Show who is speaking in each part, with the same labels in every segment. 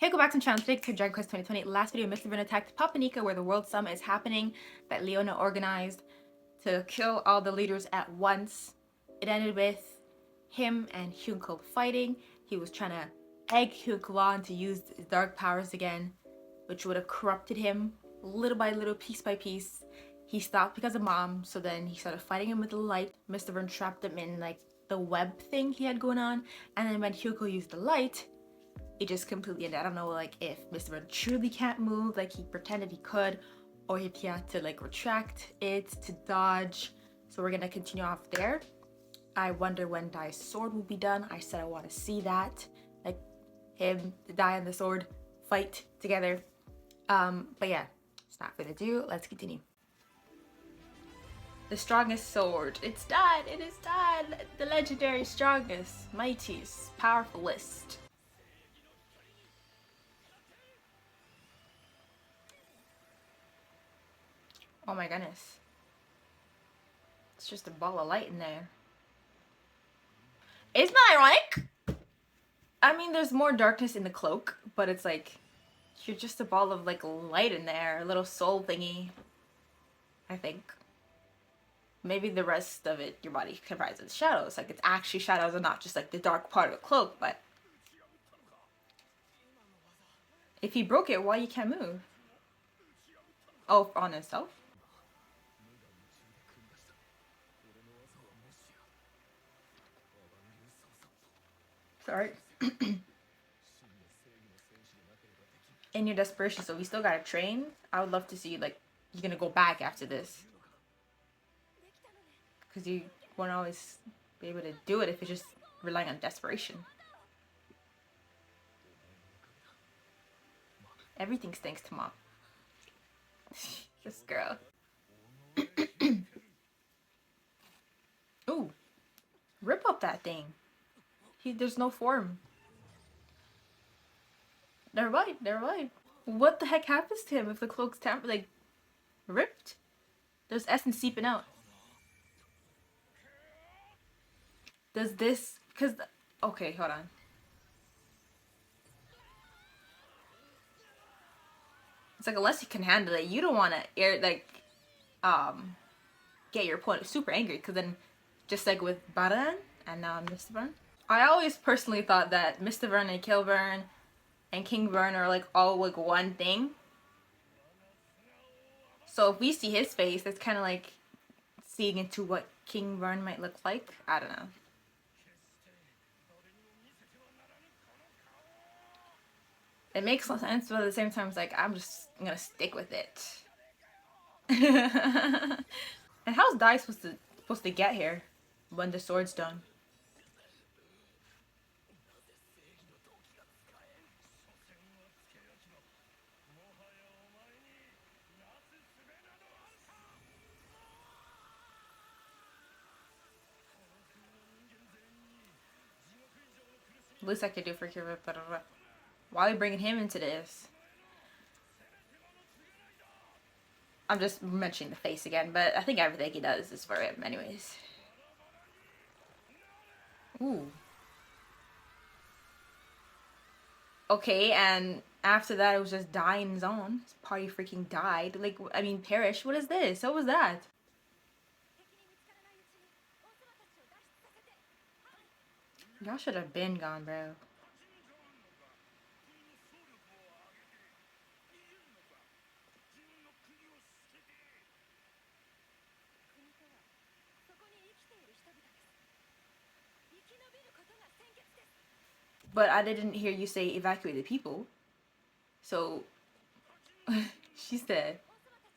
Speaker 1: Hey, go back to the channel. Today, Dragon Quest 2020. Last video, Mr. Vin attacked Papanika, where the World Summit is happening, that Leona organized to kill all the leaders at once. It ended with him and Hyunko fighting. He was trying to egg Hyunko on to use his dark powers again, which would have corrupted him little by little, piece by piece. He stopped because of Mom, so then he started fighting him with the light. Mr. Vin trapped him in like the web thing he had going on, and then when Hyunko used the light, it just completely ended. I don't know, like, if Mr. Red truly can't move, like he pretended he could, or if he had to like retract it to dodge. So we're gonna continue off there. I wonder when Dai's sword will be done. I said I want to see that, like him, the Dai and the sword fight together. But yeah, it's not further ado, let's continue. The strongest sword. It's done. It is done. The legendary strongest, mightiest, powerfulest. Oh my goodness. It's just a ball of light in there. Isn't that ironic? I mean, there's more darkness in the cloak, but it's like, you're just a ball of like light in there, a little soul thingy, I think. Maybe the rest of it, your body comprises shadows. Like, it's actually shadows and not just like the dark part of the cloak, but if he broke it, why you can't move? Oh, on himself? Sorry. In your desperation, so we still gotta train. I would love to see, like, you're gonna go back after this. Because you won't always be able to do it if you're just relying on desperation. Everything stinks to Mom. This girl. Ooh. Rip up that thing. There's no form. Never mind, never mind. What the heck happens to him if the cloak's like ripped? There's essence seeping out. Does this, cause, okay, hold on. It's like, unless you can handle it, you don't want to get your opponent super angry, because then, just like with Baran and now Mr. Vern, I always personally thought that Mr. Vern and Kilburn and King Vern are like all like one thing. So if we see his face, it's kind of like seeing into what King Vern might look like. I don't know. It makes no sense, but at the same time, it's like, I'm gonna stick with it. And how's Dai supposed to get here when the sword's done? Least I could do for Kira, but why are we bringing him into this? I'm just mentioning the face again, but I think everything he does is for him anyways. Ooh. Okay, and after that it was just dying his own. His party freaking died. Like, I mean, perish. What is this? What was that? Y'all should have been gone, bro. But I didn't hear you say evacuate the people. So, she said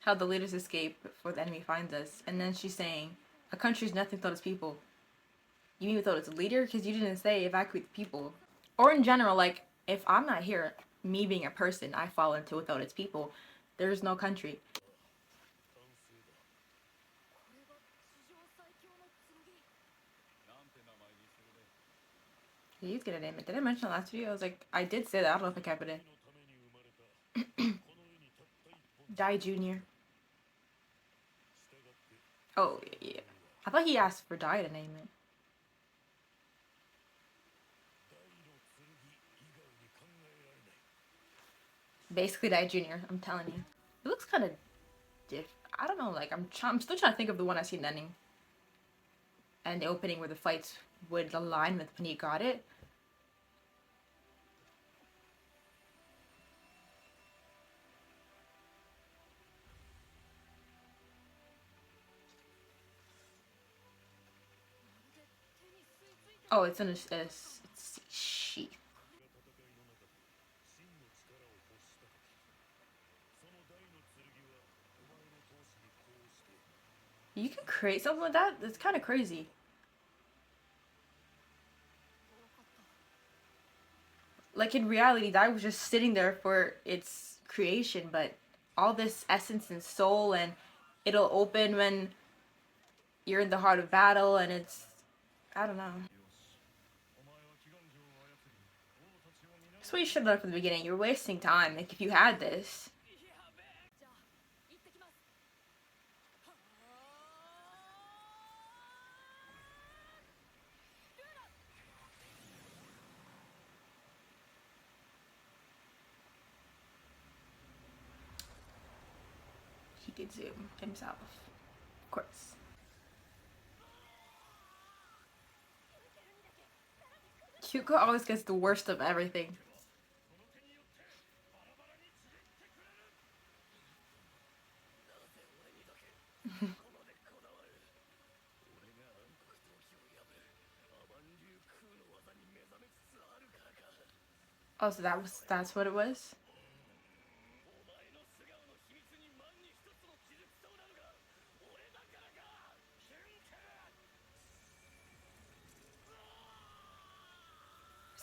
Speaker 1: how the leaders escape before the enemy finds us. And then she's saying, a country's nothing without its people. You mean without its leader? Because you didn't say evacuate the people. Or in general, like, if I'm not here, me being a person, I fall into without its people. There's no country. He's gonna name it. Did I mention the last video? I was like, I did say that. I don't know if I kept it in. Dai Jr. Oh, yeah. I thought he asked for Dai to name it. basically that junior, I'm telling you. It looks kind of diff. I don't know, like, I'm still trying to think of the one I seen ending. And the opening where the fights would align with when he got it. Oh, it's in a sheath. You can create something like that? That's kind of crazy. Like, in reality, that was just sitting there for its creation, but all this essence and soul, and it'll open when you're in the heart of battle, and it's... I don't know. That's what you should have done from the beginning. You're wasting time. Like, if you had this... He did zoom himself. Of course. Kyuko always gets the worst of everything. Oh, so that's what it was?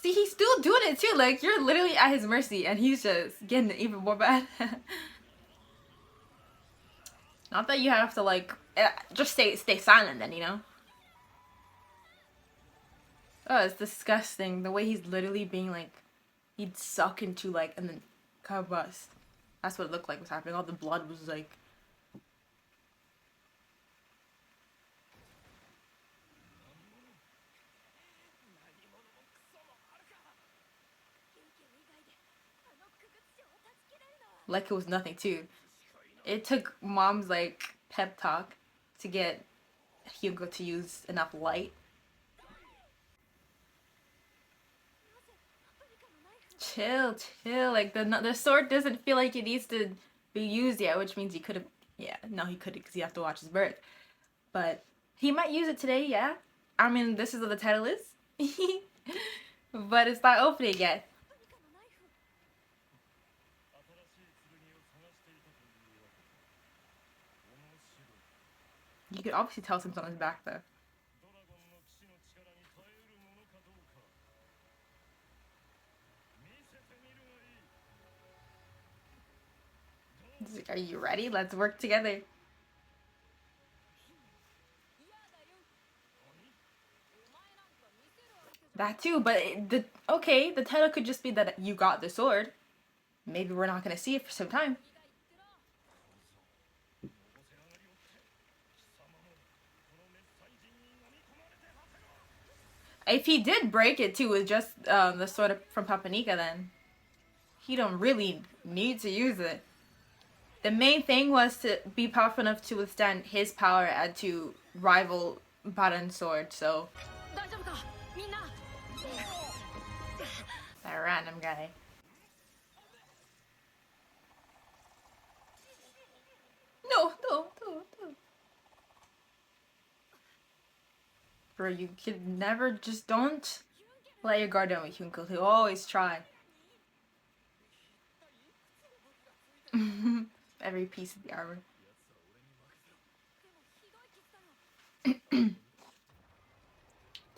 Speaker 1: See, he's still doing it too. Like, you're literally at his mercy, and he's just getting it even more bad. Not that you have to, like, just stay silent then, you know? Oh, it's disgusting. The way he's literally being, like, he'd suck into, like, and then combust. That's what it looked like was happening. All the blood was, like... Like it was nothing, too. It took Mom's, like, pep talk to get Hyunko to use enough light. Chill. Like, the sword doesn't feel like it needs to be used yet, which means he could have... Yeah, no, he couldn't because he have to watch his birth. But he might use it today, yeah. I mean, this is what the title is. But it's not opening yet. You could obviously tell something's on his back, though. He's like, are you ready? Let's work together. That too, but the title could just be that you got the sword. Maybe we're not gonna see it for some time. If he did break it too with just the sword from Papanika, then he don't really need to use it. The main thing was to be powerful enough to withstand his power and to rival Baran's sword, so... That random guy. No. Bro, you could never just don't let your guard down with Hyunko. He'll always try. Every piece of the armor.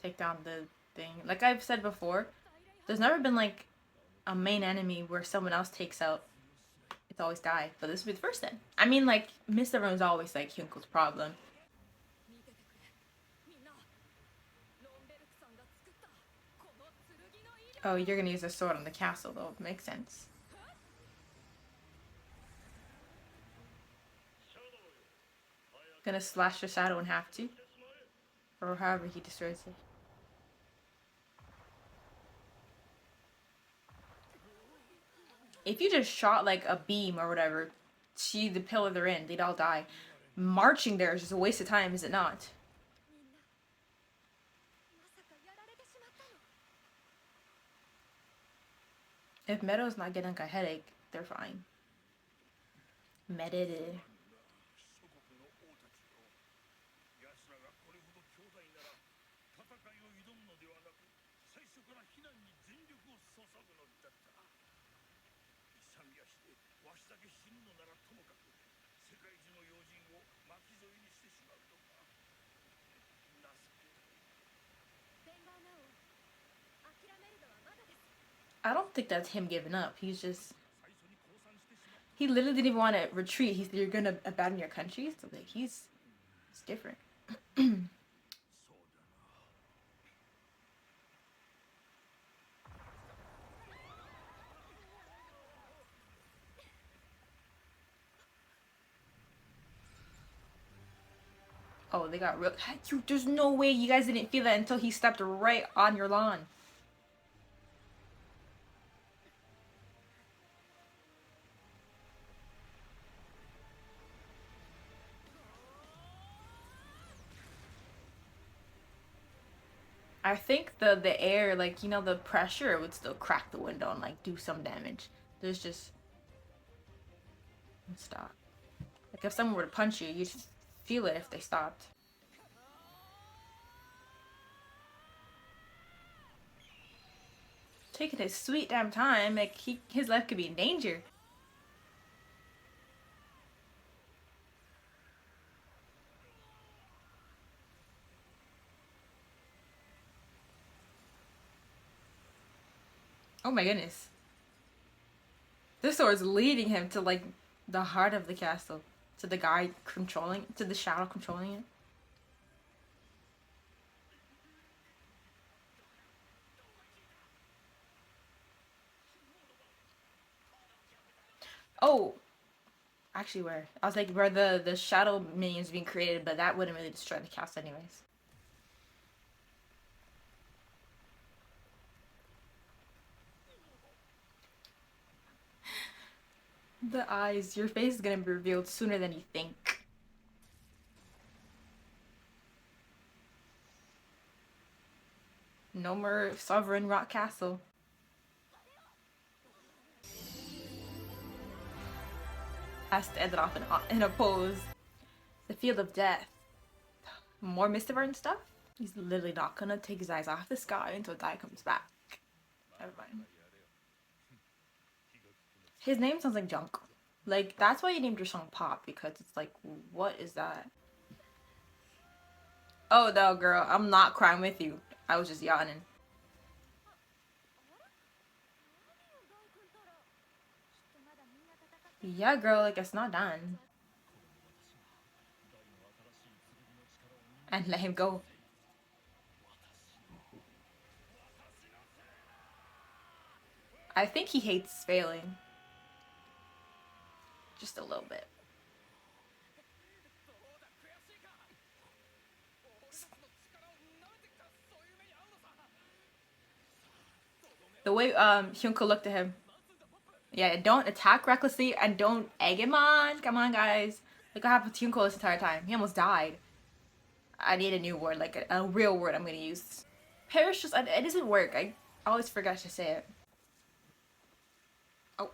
Speaker 1: Take down the thing. Like I've said before, there's never been like a main enemy where someone else takes out. It's always died. But this will be the first then. I mean, like, Mr. Rone's always like Hyunko's problem. Oh, you're gonna use a sword on the castle though. Makes sense. Gonna slash the shadow in half too. Or however he destroys it. If you just shot like a beam or whatever to the pillar they're in, they'd all die. Marching there is just a waste of time, is it not? If Meadow's not getting like a headache, they're fine. Meaded. I don't think that's him giving up. He's just... He literally didn't even want to retreat. He said, you're gonna abandon your country? So like, he's different. Oh, they got real... There's no way you guys didn't feel that until he stepped right on your lawn. I think the air, like, you know, the pressure would still crack the window and like do some damage. There's just... Stop. Like if someone were to punch you, you'd feel it if they stopped. Taking his sweet damn time, like his life could be in danger. Oh my goodness. This sword's leading him to like the heart of the castle. To the guy controlling, to the shadow controlling it. Oh, actually, where? I was like, where the shadow minions being created, but that wouldn't really destroy the castle anyways. The eyes. Your face is gonna be revealed sooner than you think. No more sovereign rock castle. Has to end it off in a pose. The field of death. More Mr. stuff? He's literally not gonna take his eyes off the sky until Dai comes back. Never mind. His name sounds like junk. Like, that's why you named your song Pop, because it's like, what is that? Oh no, girl, I'm not crying with you. I was just yawning. Yeah, girl, like, it's not done. And let him go. I think he hates failing. Just a little bit. The way Hyunko looked at him. Yeah, don't attack recklessly and don't egg him on. Come on, guys. Look what happened to Hyunko this entire time. He almost died. I need a new word, like a real word I'm gonna use. Perish just, it doesn't work. I always forget to say it. Oh.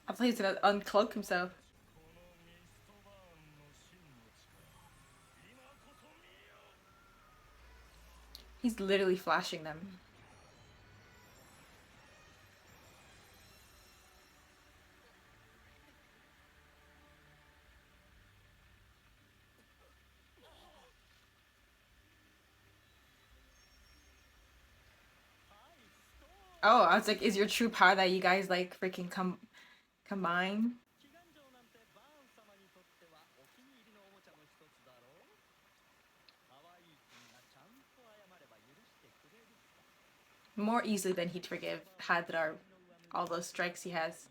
Speaker 1: I thought he was gonna uncloak himself. He's literally flashing them. Oh, I was like, is your true power that you guys like freaking combine? More easily than he'd forgive had there all those strikes he has.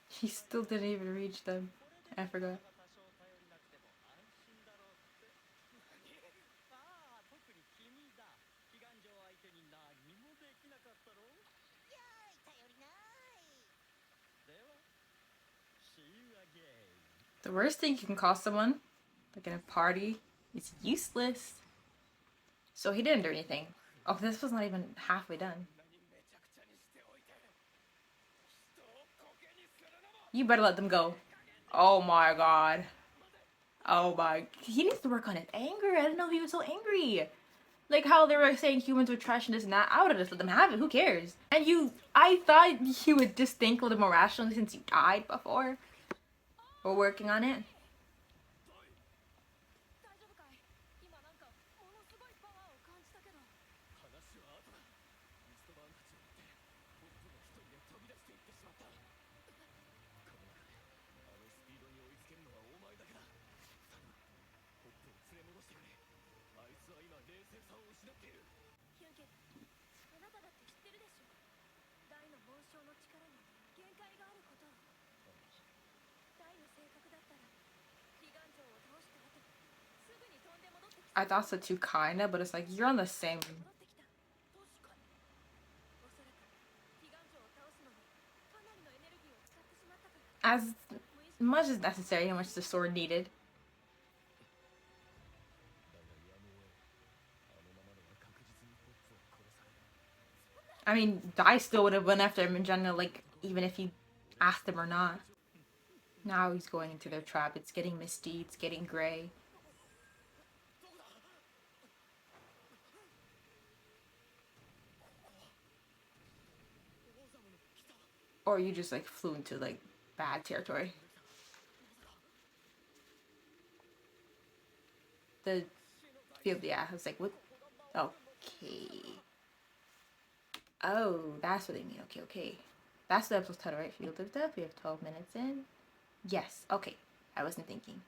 Speaker 1: He still didn't even reach them. I forgot. The worst thing you can call someone, like in a party, is useless. So he didn't do anything. Oh, this was not even halfway done. You better let them go. Oh my god. Oh my. He needs to work on his anger. I didn't know he was so angry. Like how they were saying humans were trash and this and that. I would have just let them have it. Who cares? And I thought you would just think a little more rationally since you died before. We're working on it. I thought so too, kinda, but it's like you're on the same. As much as necessary, how much the sword needed. I mean, I still would have went after him in general, like, even if he asked him or not. Now he's going into their trap. It's getting misty, it's getting gray. Or you just, like, flew into, like, bad territory. The field, yeah, I was like, what? Okay. Oh, that's what they mean. Okay, okay. That's the episode's title, right? Field of Death. We have 12 minutes in. Yes, okay. I wasn't thinking.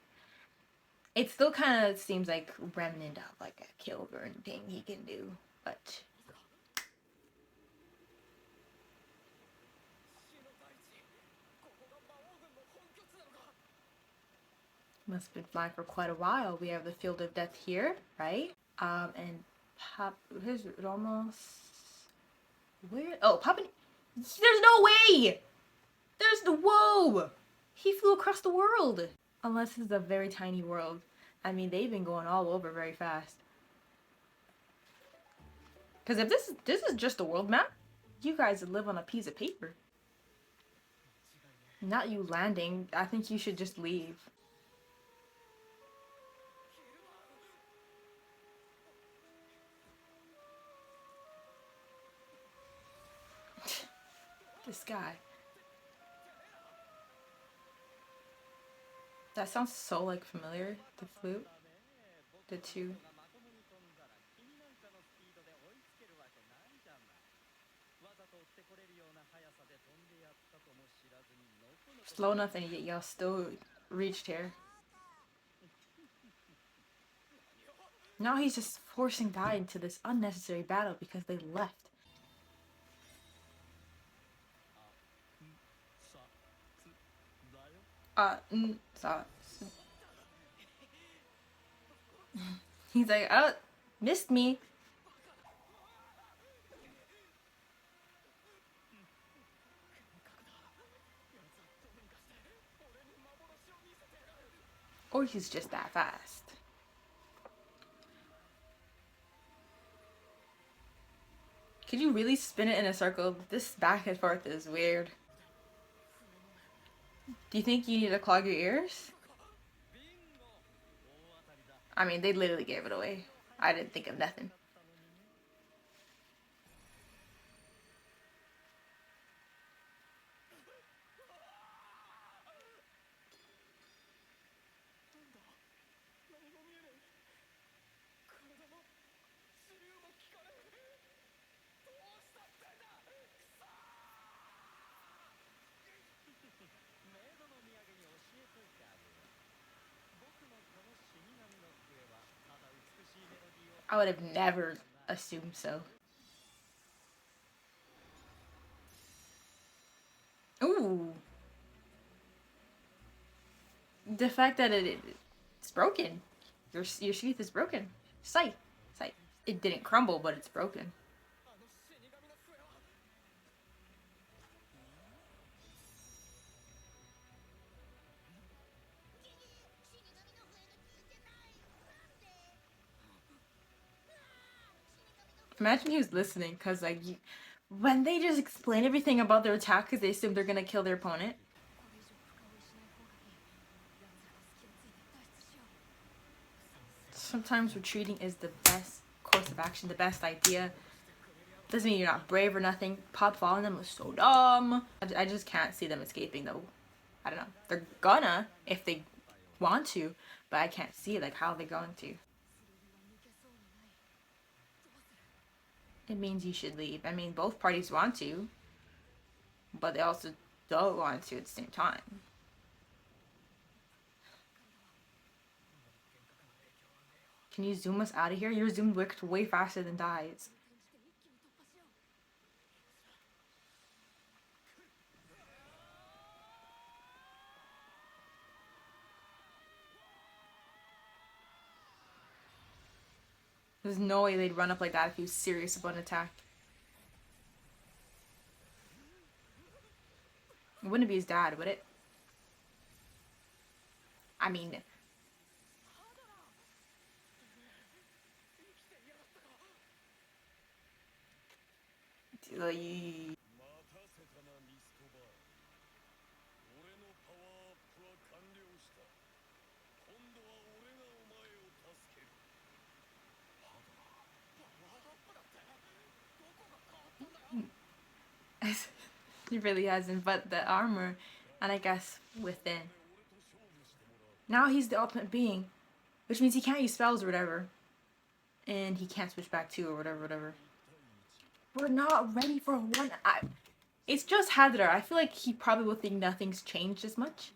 Speaker 1: It still kind of seems like remnant of like a Kilburn thing he can do, but must have been flying for quite a while. We have the Field of Death here, right? And here's almost where? Oh, Papa. There's no way. There's the whoa. He flew across the world. Unless it's a very tiny world. I mean, they've been going all over very fast. Because if this is just a world map, you guys live on a piece of paper. Not you landing. I think you should just leave. This guy. That sounds so like familiar. The flute. The two. Slow enough and yet y'all still reached here. Now he's just forcing Dai into this unnecessary battle because they left. He's like, oh, missed me. Or he's just that fast. Could you really spin it in a circle? This back and forth is weird. Do you think you need to clog your ears? I mean, they literally gave it away. I didn't think of nothing. I would have never assumed so. Ooh. The fact that it's broken. Your sheath is broken. Sight. Sight. It didn't crumble, but it's broken. Imagine he was listening, because, like, when they just explain everything about their attack because they assume they're gonna kill their opponent. Sometimes retreating is the best course of action, the best idea. Doesn't mean you're not brave or nothing. Pop following them was so dumb. I just can't see them escaping, though. I don't know. They're gonna if they want to, but I can't see, like, how they're going to. It means you should leave. I mean, both parties want to, but they also don't want to at the same time. Can you zoom us out of here? Your zoom worked way faster than Dai's. There's no way they'd run up like that if he was serious about an attack. It wouldn't be his dad, would it? I mean... He really hasn't, but the armor, and I guess within. Now he's the ultimate being, which means he can't use spells or whatever. And he can't switch back to or whatever. We're not ready for one. It's just Hadra. I feel like he probably will think nothing's changed as much.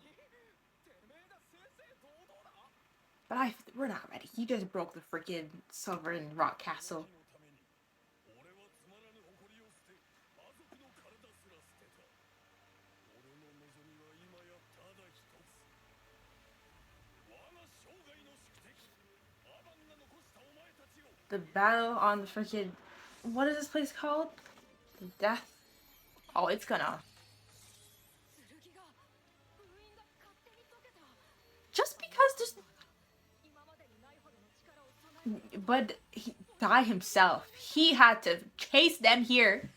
Speaker 1: But we're not ready. He just broke the freaking Sovereign Rock Castle. The battle on the freaking... What is this place called? Death. Oh, it's gonna... Just because there's... But Dai himself, he had to chase them here.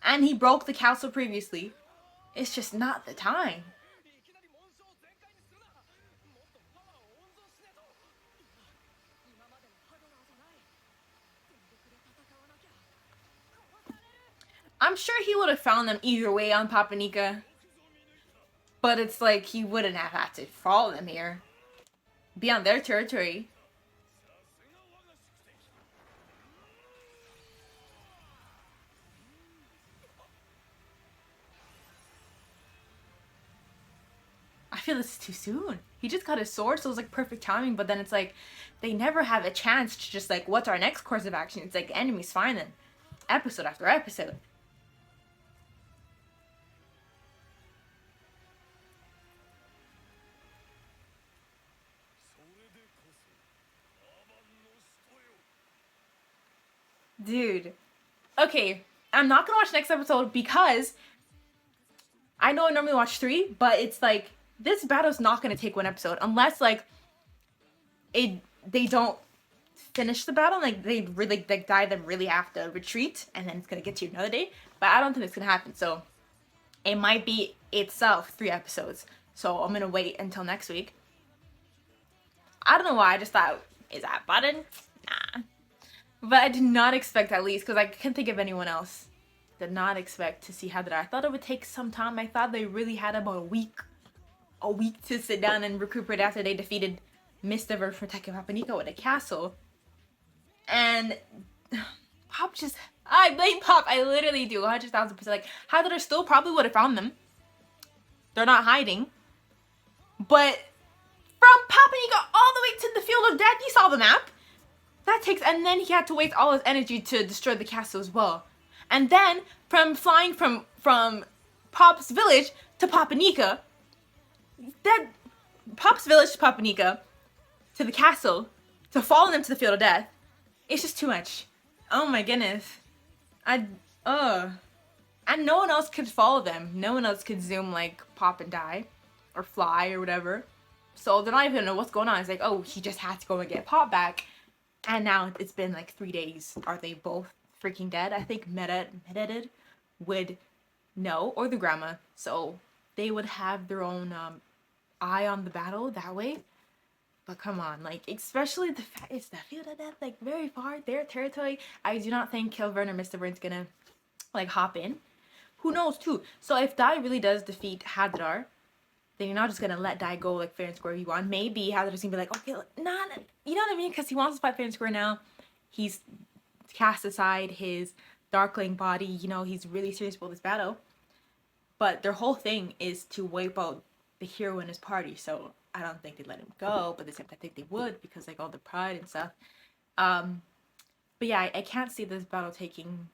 Speaker 1: And he broke the castle previously. It's just not the time. I'm sure he would have found them either way on Papanika. But it's like he wouldn't have had to follow them here. Be on their territory. I feel this is too soon. He just got his sword, so it was like perfect timing, but then it's like they never have a chance to just like, what's our next course of action? It's like the enemy's finding episode after episode. Dude. Okay, I'm not gonna watch next episode because I know I normally watch 3, but it's like this battle's not gonna take one episode unless like they don't finish the battle, like they really like die, then really have to retreat, and then it's gonna get to you another day. But I don't think it's gonna happen, so it might be itself 3 episodes. So I'm gonna wait until next week. I don't know why, I just thought, is that button? Nah. But I did not expect, at least, because I can't think of anyone else. Did not expect to see how that. I thought it would take some time. I thought they really had about a week to sit down and recuperate after they defeated Mistiver for Tekken Papanika with a castle. And Pop just... I blame Pop. I literally do. 100,000%. Like, Hadra still probably would have found them. They're not hiding. But from Papanika all the way to the Field of Death, you saw the map. That takes... And then he had to waste all his energy to destroy the castle as well. And then, from flying from Pop's village to Papanika, Pop's village to Papanika, to the castle, to follow them to the Field of Death, it's just too much. Oh my goodness. And no one else could follow them. No one else could zoom like Pop and die, or fly, or whatever. So they're not even gonna know what's going on. It's like, oh, he just had to go and get Pop back. And now it's been like 3 days. Are they both freaking dead. I think Meded would know, or the grandma, so they would have their own eye on the battle that way. But come on, like, especially the fact it's the field of death, like, very far, their territory. I do not think Kilvern or Mr. Vern's gonna, like, hop in. Who knows, too? So if Dai really does defeat Hadrar, then you're not just gonna let Dai go, like, fair and square if you want. Maybe Hadrar's gonna be like, okay, nah, you know what I mean? Because he wants to fight fair and square now. He's cast aside his Darkling body, you know, he's really serious about this battle. But their whole thing is to wipe out the hero and his party, so I don't think they'd let him go, but at the same time, I think they would, because, like, all the pride and stuff. But yeah, I can't see this battle taking,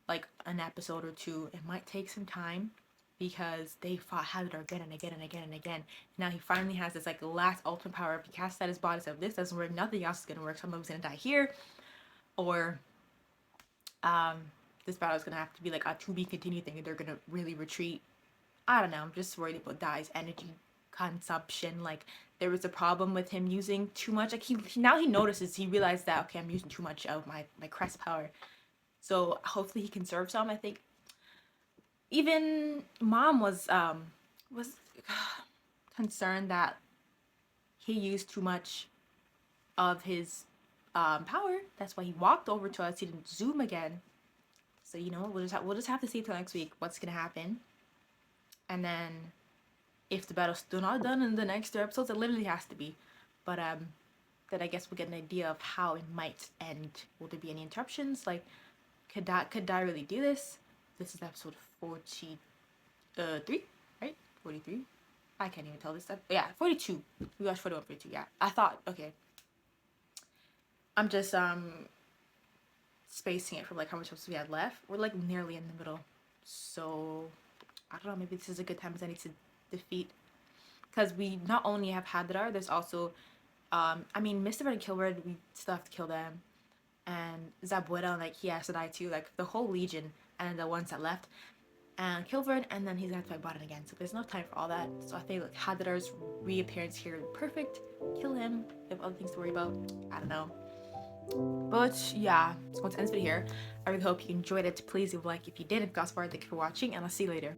Speaker 1: like, an episode or two. It might take some time, because they fought Hadar again and again and again and again. Now he finally has this, like, last ultimate power. If he casts at his body, so if this doesn't work, nothing else is gonna work. Someone's gonna die here, or this battle is gonna have to be, like, a to be continued thing, and they're gonna really retreat. I don't know, I'm just worried about Dai's energy consumption. Like, there was a problem with him using too much. Like, now he notices, he realized that, okay, I'm using too much of my crest power. So hopefully he conserves some. I think even Mom was concerned that he used too much of his power. That's why he walked over to us. He didn't zoom again. So, you know, we'll just have to see till next week what's gonna happen. And then if the battle's still not done in the next 2 episodes, it literally has to be. But then I guess we'll get an idea of how it might end. Will there be any interruptions? Like, could Dai really do this? This is episode 43, right? 43? I can't even tell this stuff. Yeah, 42. We watched 41, 42. Yeah, I thought, okay. I'm just spacing it from, like, how much episodes we had left. We're, like, nearly in the middle. So I don't know, maybe this is a good time as any to defeat, because we not only have Hadrar, there's also I mean, Mr. and Kilbert, we still have to kill them, and Zabueta, like, he has to die too, like, the whole Legion, and the ones that left, and Kilbert, and then he's gonna have to fight Botan again, so there's no time for all that. So I think, like, Hadrar's reappearance here would be perfect. Kill him, if other things to worry about, I don't know. But yeah, so let's end this video here. I really hope you enjoyed it. Please leave a like if you did. If you got so far, thank you for watching, and I'll see you later.